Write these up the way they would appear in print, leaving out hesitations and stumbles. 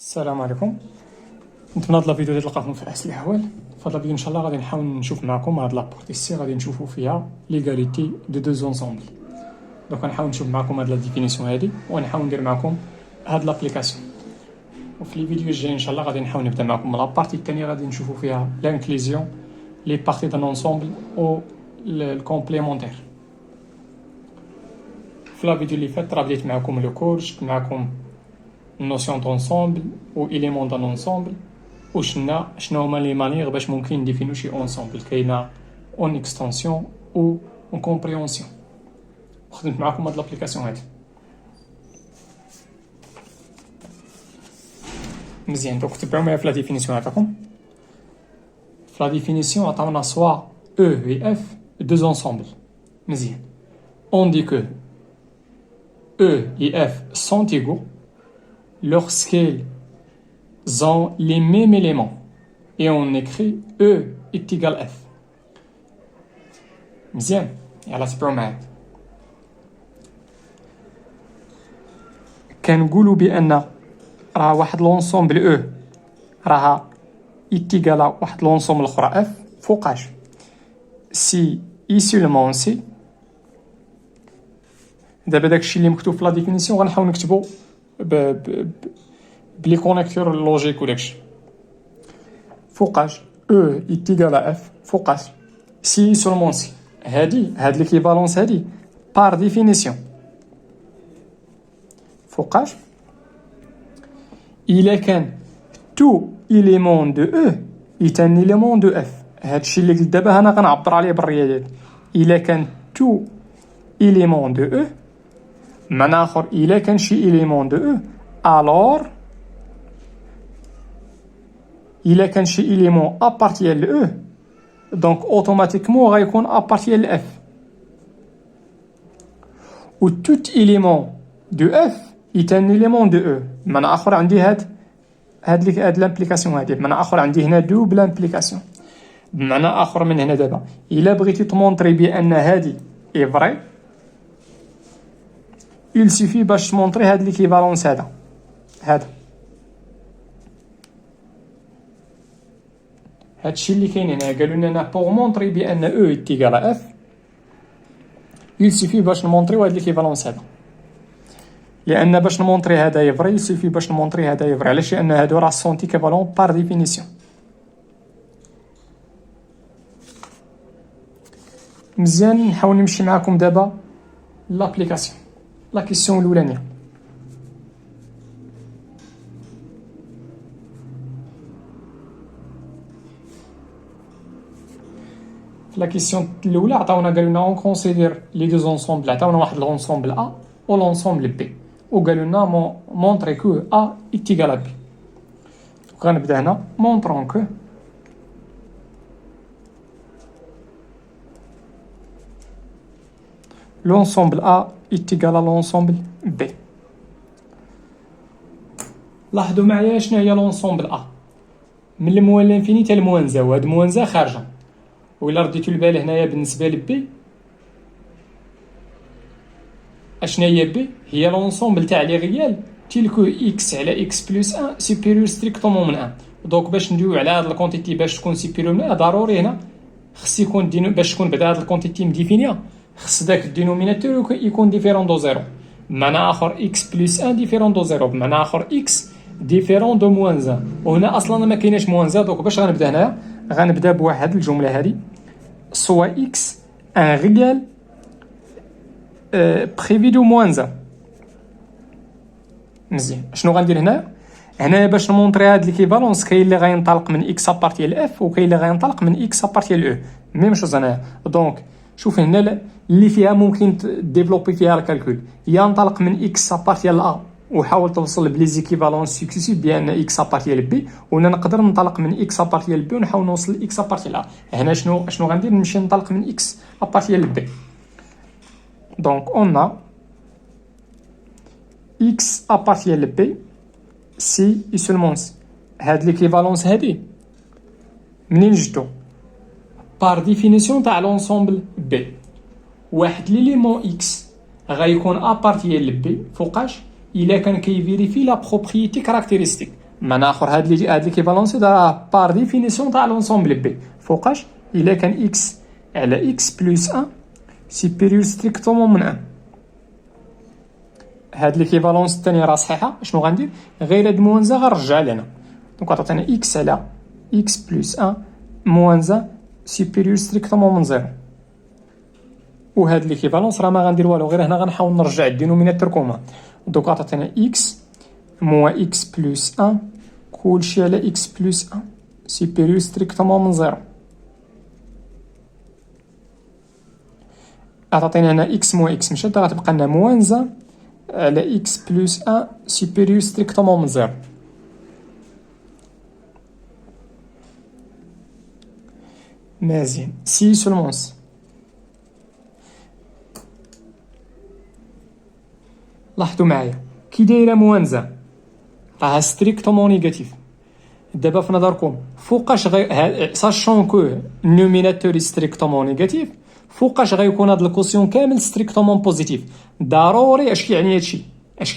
السلام عليكم. نتمنى هاد الفيديو تلقاكم في احسن الاحوال. في هاد الفيديو ان شاء الله غادي نحاول نشوف معكم هاد لابارتي سي غادي نشوفوا فيها ليغاليتي دو دو زونسومبل. دونك غنحاول نشوف معكم هاد لا ديفينيسيون هادي ونحاول ندير معكم هاد لابليكاسيون. وفي الفيديو الجاي ان شاء الله غادي نحاول نبدا معكم لابارتي الثانيه غادي نشوفوا فيها لانكليزيون لي بارتي دان اونسومبل او الكومبليمونتير. في لا فيديو اللي فات راه بديت معكم لو كور، شفت معكم النوسيون دونسومبل و إليمون دان اونسومبل و شنو هما لي مانيير باش ممكن نديفينيو شي اونسومبل. كاينه اون اكستنسيون و اون كومبريهونسيون. خدمت معكم هاد لابليكاسيون هادي مزيان. دونك تبعوا معايا في لا ديفينيسيون عطاكم. في لا ديفينيسيون عطاونا سوا او و اف دو انسومبل. مزيان. on dit que E et F sont égaux lorsqu'ils ont les mêmes éléments et on écrit E est égal F. مزيان. يلا تبعوا معايا. كنقولوا بان راه واحد لونسومبل او راها ايتيغالا واحد لونسومبل اخرى اف فوقاش سي اي سولمون سي. دابا داكشي اللي مكتوب في لا ديفينيسيون غنحاول نكتبو بلي كونيكتور لوجيك وداكشي. فوقاش او ايتيغالا اف فوقاش سي سولمون سي. هاد ليكيفالونس هادي بار ديفينيسيون فوقاش إلا كان تو إليمون دو أو est un élément de F. هادشي اللي قلت دابا أنا غنعبر عليه بالرياضيات. إلا كان تو إليمون دو أو بمعنى آخر إلا كان شي إليمون دو أو ألور إلا كان شي إليمون أبارتيال لأو دونك أوتوماتيكمون غيكون أبارتيال لأف. و توت إليمون دو اف est un élément de E. بمعنى آخر عندي هاد لامبليكاسيون هادي. بمعنى آخر عندي هنا دوبل امبليكاسيون. بمعنى آخر من هنا دابا إلا بغيتي تمونطري بأن هادي إي فري il suffit باش تمونطري هاد ليكيفالونس هذا هادشي اللي كاين هنا. قالوا لنا بوغ مونطري بأن او ايتيغال اف il suffit باش نمونطريو هاد ليكيفالونس هذا. لان باش نمونطري هذا فري سيفي باش نمونطري هذا فري. علاش؟ لان هادو راه سونتي كيفالون بار ديفينيسيون. مزيان. نحاول نمشي معكم دابا لابليكاسيون. لا كيسيون الاولانيه في لا كيسيون الاولى عطاونا قالوا لنا اون كونسيدير لي دو زونسومبل. عطاونا واحد لونسومبل ا و لونسومبل بي وقالوا لنا مونطري كو ا ايتيغال بي. غنبدا هنا مونطرون كو لونسومبل ا ايتيغال لونسومبل بي. لاحظوا معايا شنو هي لونسومبل ا من الموان لانفيني حتى الموان زا. وهاد الموان زا خارجه. وإلا رديتو البال هنايا بالنسبه لبي اشنا هي بي؟ هي لونسومبل تاع لي ريال تيلكو اكس على اكس بلس 1 سوبيريور ستريكتومون من 1. دونك باش ندويو على هاد الكونتيتي باش تكون سوبيريور من 1 ضروري هنا خص يكون باش تكون بعدا هاد الكونتيتي مديفينيا خص داك الدينوميناتور يكون ديفيرون دو زيرو. بمعنى اخر اكس بلس 1 ديفيرون دو زيرو. بمعنى اخر اكس ديفيرون دو موان 1. وهنا اصلا ما كايناش موان 1. دونك باش غنبدا هنايا غنبدا بواحد الجمله هادي سوا اكس ان ريال بريفي دو موان 1. مزيان. شنو غندير هنايا باش نمونطري هاد ليكيفالونس كاين اللي غينطلق من اكس ابارتيال اف وكاين اللي غينطلق من اكس ابارتيال او. ميم شوز هنايا. دونك شوف هنا اللي فيها ممكن ديفلوبي فيها الكالكول ينطلق من اكس ابارتيال ا وحاول توصل بلي زيكيفالونس سكسيسيف بان اكس ابارتيال بي. وهنا نقدر ننطلق من اكس ابارتيال بي ونحاول نوصل لاكس ابارتيال ا. هنا شنو غندير؟ نمشي ننطلق من اكس ابارتيال بي. دونك اون ا اكس ابارتيال بي سي اي سولمون سي. هاد ليكيفالونس هادي منين جبتو؟ بار ديفينيسيون تاع لونسومبل بي. واحد ليليمون اكس غيكون ابارتيال بي فوقاش إلا كان كيفيريفي لا بروبريتي كاركتيرستيك. معنى اخر هاد ليكيفالونسي راه بار ديفينيسيون تاع لونسومبل بي فوقاش الا كان اكس على اكس بلس 1 سوبيريور ستريكتومون من 1. هاد ليكيفالونس الثانيه راه صحيحه. شنو غندير؟ غير هاد موانزه غنرجع لهنا. دونك عطاتنا اكس على اكس بلس 1 موانزه سوبيريور ستريكتومون من 0. وهاد ليكيفالونس راه ما غندير والو، غير هنا غنحاول نرجع الدينوميناتور كوما. دونك عطاتنا اكس موان اكس بلس 1 كلشي على اكس بلس 1 سوبيريور ستريكتومون من 0. عطاتينا هنا اكس موان اكس مشات غتبقى لنا موانزه على اكس بلس 1 سوبيريور ستريكتومون من 0. مزيان سي سولمون سي. لاحظوا معايا كي دايره موانزه راه ستريكتومون نيجاتيف. دابا في نظركم فوقاش ساشون كو النوميناتور ستريكتومون نيجاتيف، فوقاش غيكون هاد الكوسيون كامل ستريكتومون بوزيتيف؟ ضروري. اش كيعني هادشي؟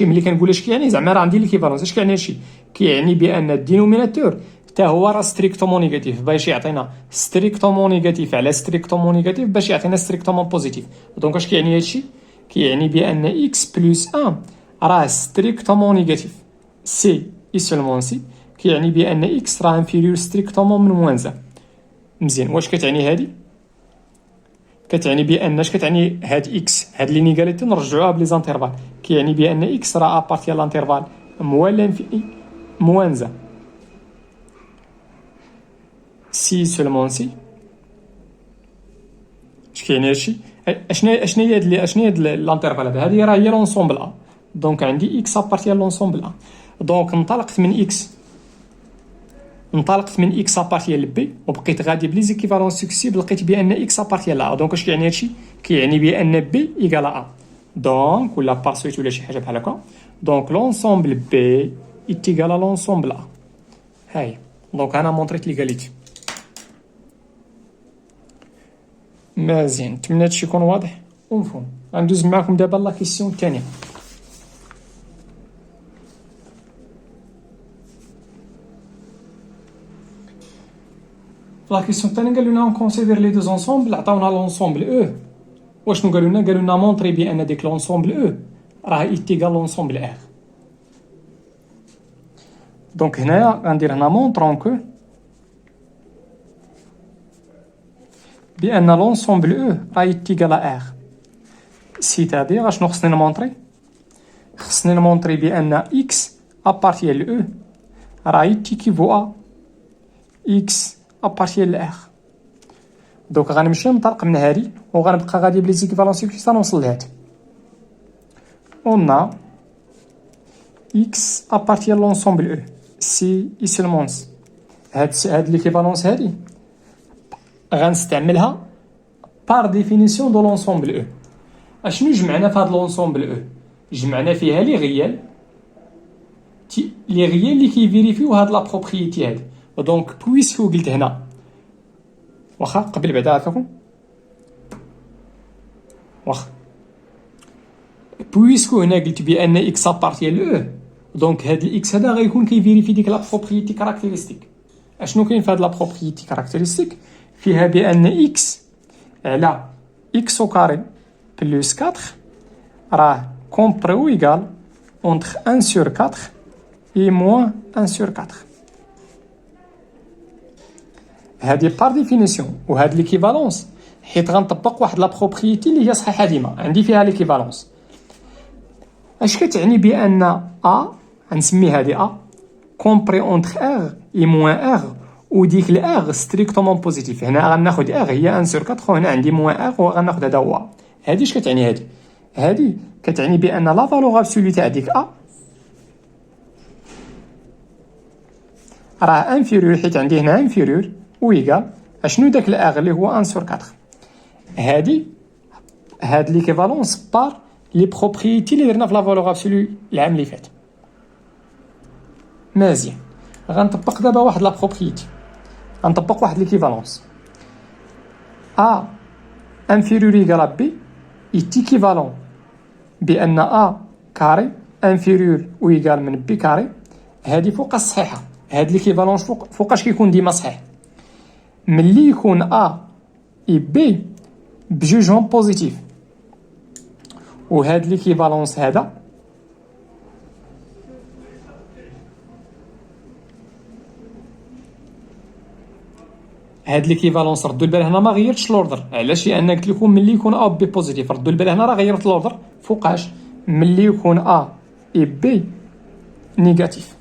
ملي كنقول اش كيعني زعما راه عندي ليكيفالونس. اش كيعني هادشي؟ كيعني بان الدينوميناتور حتى هو راه ستريكتومون نيجاتيف باش يعطينا ستريكتومون نيجاتيف على ستريكتومون نيجاتيف باش يعطينا ستريكتومون بوزيتيف. دونك اش كيعني هادشي؟ كيعني بان اكس بلس 1 راه ستريكتومون نيجاتيف. سي اي سولمون سي كيعني بان اكس راه انفيريور ستريكتومون من موانزه. مزيان. واش كتعني هادي؟ كتعني بان اش كتعني هاد اكس هاد لينيغاليتي نرجعوها بلي زانترفال. كيعني بان اكس راه ابارتي لانترفال موان موانزه. سي سولمون سي. اش كيعني هادشي؟ اشنا هي هاد لانترفال هذا؟ هادي راه هي لونسومبل ا. دونك عندي اكس ابارتي لونسومبل ا. دونك انطلقت من اكس ابارتي لبي وبقيت غادي بلي زيكيفالونس سكسيسيف لقيت بان اكس ابارتي لا. دونك اش كيعني هادشي؟ كيعني بان بي ايكال ا. دونك ولا بار سويت ولا شي حاجه بحال هكا. دونك لونسومبل بي ايكال لونسومبل ا. هاي دونك انا مونطريت ليغاليتي. مزيان. نتمنى هادشي يكون واضح ومفهوم. غندوز معكم دابا لا كيسيون الثانيه. لا كيسيون الثانيه قالوا لنا اون كونسيدير لي دوز انصومبل. عطاونا لونسومبل او. واشنو قالوا لنا؟ قالوا لنا مونطري بان ديك لونسومبل او راه ايتيغال لونسومبل ار. دونك هنايا غندير هنا مونطرون كو بان لونسومبل او راه ايتيغال ار. سيتادير اشنو خصني نمونطري؟ خصني نمونطري بان اكس ابارتي ل او راه يتيكيفو ا اكس ابارتي ل ار. دونك غنمشي نطلق من هادي وغنبقى غادي بلي زيكيفالونس حتى نوصل لهاد. اون اكس ابارتي لونسومبل او سي اي سولمون سي. هاد ليكيفالونس هادي غنستعملها بار ديفينيسيون دو لونسومبل او. اشنو جمعنا في هاد لونسومبل او؟ جمعنا فيها لي غيال اللي كيفيريفيو هاد لا بروبريتي هادي. دونك بويسكو قلت هنا واخا قبل بعدا عافاكم واخا بويسكو هنا قلت بان اكس ابارتي ل او. دونك هاد الاكس هذا غيكون كيفيريفي ديك لا بروبريتي كاركتيرستيك. اشنو كاين في هاد لا بروبريتي كاركتيرستيك؟ فيها بان اكس على اكس او كاري بلس 4 راه كومبري او ايغال اونتر 1 سور 4 اي موان 1 سور 4. هادي بار ديفينيسيون. وهاد ليكيفالونس حيت غنطبق واحد لا بروبريتي اللي هي صحيحه ديما عندي فيها ليكيفالونس. اش كتعني بان ا غنسمي هادي ا كومبري اونتر ار اي موان ار وديك الار ستريكتومون بوزيتيف. هنا غناخد ار هي 1 سور 4 وهنا عندي موان ار وغناخد هذا هو. هادي اش كتعني؟ هادي كتعني بان لا فالور ابسولو تاع ديك ا راه انفيريور حيت عندي هنا انفيريور ويغال اشنو داك الار اللي هو 1 سور 4. هاد ليكيفالونس بار لي بروبريتي اللي درنا في لا فالور ابسولو العام اللي فات. مزيان. غنطبق دابا واحد لا بروبريتي. غنطبق واحد ليكيفالونس ا انفيريور ايغال بي ايكيفالون بان ا كاري انفيريور ويغال من بي كاري هادي فوق الصحيحه، هاد ليكيفالونس فوقاش كيكون ديما صحيح؟ ملي يكون ا اي بي بجوجهم بوزيتيف، وهاد ليكيفالونس هذا هاد ليكيفالونس ردوا البال هنا ما غيرتش لوردر. علاش؟ لان قلت لكم ملي يكون ا بي بوزيتيف، ردوا البال هنا راه غيرت لوردر. فوقاش؟ ملي يكون ا اي بي نيجاتيف.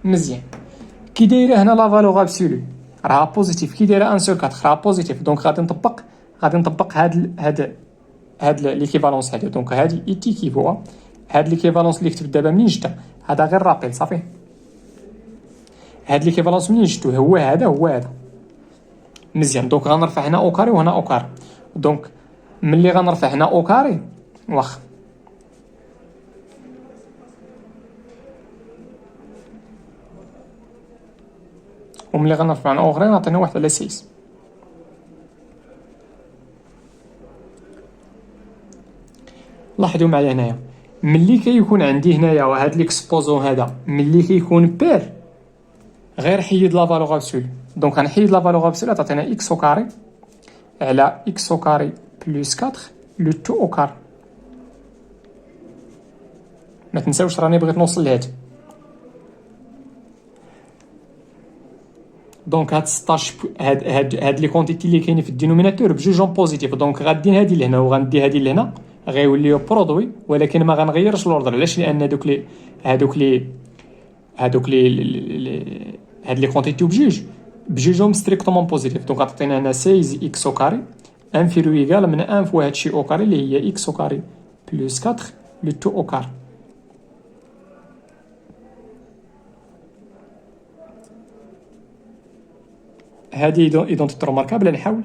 مزيان. كي دايره هنا لا فالور ابسولو راه بوزيتيف، كي دايره 1 سور 4 راه بوزيتيف، دونك غادي نطبق هاد ليكيفالونس هادي. دونك هادي اي تيكيفوا هاد ليكيفالونس اللي كتبت دابا منين جبتها؟ هذا غير رابيل صافي. هاد ليكيفالونس منين جبتو؟ هو هذا. مزيان. دونك غنرفع هنا او كاري وهنا او كاري. دونك ملي غنرفع هنا او كاري واخا وملي غنرفع هنا او غري نعطينا 1 على 6. لاحظوا معايا هنايا ملي كيكون عندي هنايا وهاد ليكسبوزون هذا ملي كيكون بير غير حيد لا فالور ابسولو. دونك غنحيد لا فالور ابسولو تعطينا اكس او كاري على اكس او كاري بلس 4 لو تو او كاري. ما تنساوش راني بغيت نوصل لهاد. دونك هاد 16 هاد لي كونتيتي اللي كاينين في الدينوميناتور بجوجهم بوزيتيف، دونك غادي هادي لهنا وغندي هادي لهنا غيوليو برودوي، ولكن ما غنغيرش لوردر. علاش؟ لان هادوك لي هاد لي كونتيتي بجوجهم ستريكتومون بوزيتيف. دونك غتعطينا هنا 16 اكس او كاري انفيرو ايكال من 1 فوا هادشي او كاري اللي هي اكس او كاري بلس 4 لو تو او كاري. هذه ايدونتيتي روماركابل نحاول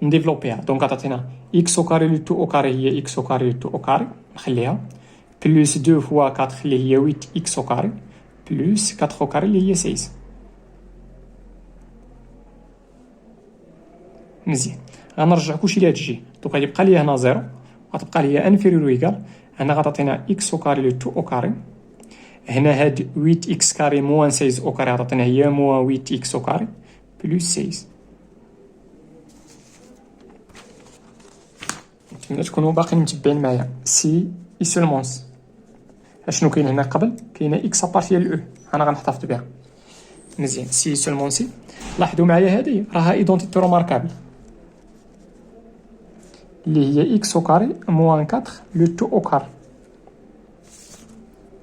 نديفلوبيها. دونك غتعطينا اكس او كاري لو تو او كاري هي اكس او كاري لو تو او كاري نخليها بلس 2 فوا 4 اللي هي 8 اكس او كاري بلس 4 او كاري اللي هي 6. مزيان. غنرجع كلشي لهاد الجي. دونك غيبقى لي هنا 0 غتبقى لي انفيريور ايكال هنا غتعطينا اكس او كاري لو تو او كاري. هنا هاد 8 اكس كاري موان 16 او كاري غتعطينا هي موان 8 اكس او كاري بلس 6. نتمنى تكونوا باقيين متبعين معايا. سي اي سولمون سي. اشنو كاين هنا قبل؟ كاينه اكس ابارتيال او، انا غنحتفظ بها. مزيان. سي سولمون سي. لاحظوا معايا هذه راها ايدونتيتي روماركابل اللي هي اكس او كاري موان 4 لو تو او كاري.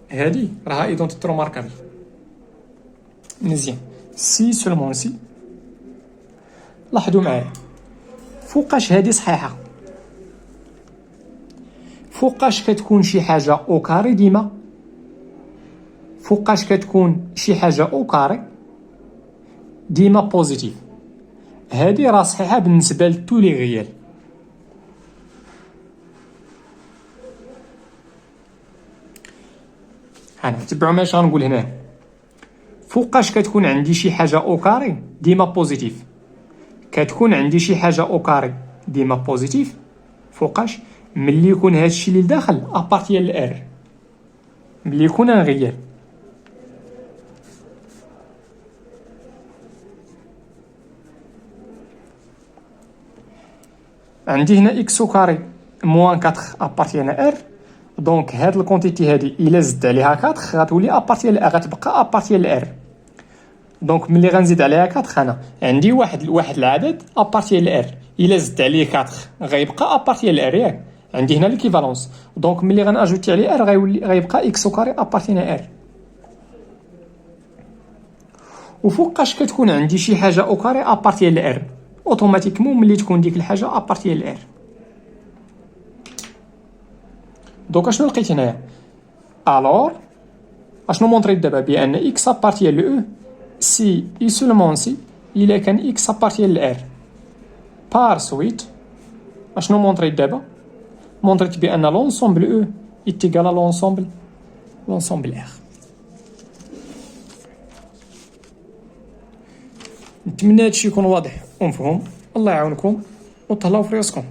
هذه راها ايدونتيتي روماركابل. مزيان. سي سولمون سي. لاحظوا معايا فوقاش هذه صحيحه، فوقاش كتكون شي حاجه او كاري ديما، فوقاش كتكون شي حاجه او كاري ديما بوزيتيف. هذه راه صحيحه بالنسبه لتو لي غيال. هنا تبعوا ماش غنقول هنا. فوقاش كتكون عندي شي حاجه او كاري ديما بوزيتيف، كتكون عندي شي حاجه او كاري ديما بوزيتيف. فوقاش؟ ملي يكون هادشي اللي لداخل ابارتيال لار، ملي يكون ان غيال. عندي هنا اكس او كاري موان 4 ابارتيال ار. دونك هاد الكونتيتي هادي الا زدت عليها 4 غتولي ابارتيال ار، غتبقى ابارتيال ار. دونك ملي غنزيد عليها 4 انا عندي واحد العدد ابارتيال ار، الا زدت عليه 4 غيبقى ابارتيال ار ياك. عندي هنا ليكيفالونس. دونك ملي غناجوتي عليه ار غيبقى اكس او كاري ابارتيال ار. وفوقاش كتكون عندي شي حاجه او كاري ابارتيال ار، اوتوماتيكمون ملي تكون ديك الحاجه ابارتيال ار. دونك اشنو لقيت هنايا؟ الور اشنو مونطريت دابا؟ بان اكس ابارتيال او سي اي سولمون سي الا كان اكس ابارتيال ار بار سويت. اشنو مونطريت دابا؟ مونطريت بان لونسومبل او ايتيغال لونسومبل ار. نتمنى هادشي يكون واضح ومفهوم. الله يعاونكم وتهلاو في راسكم.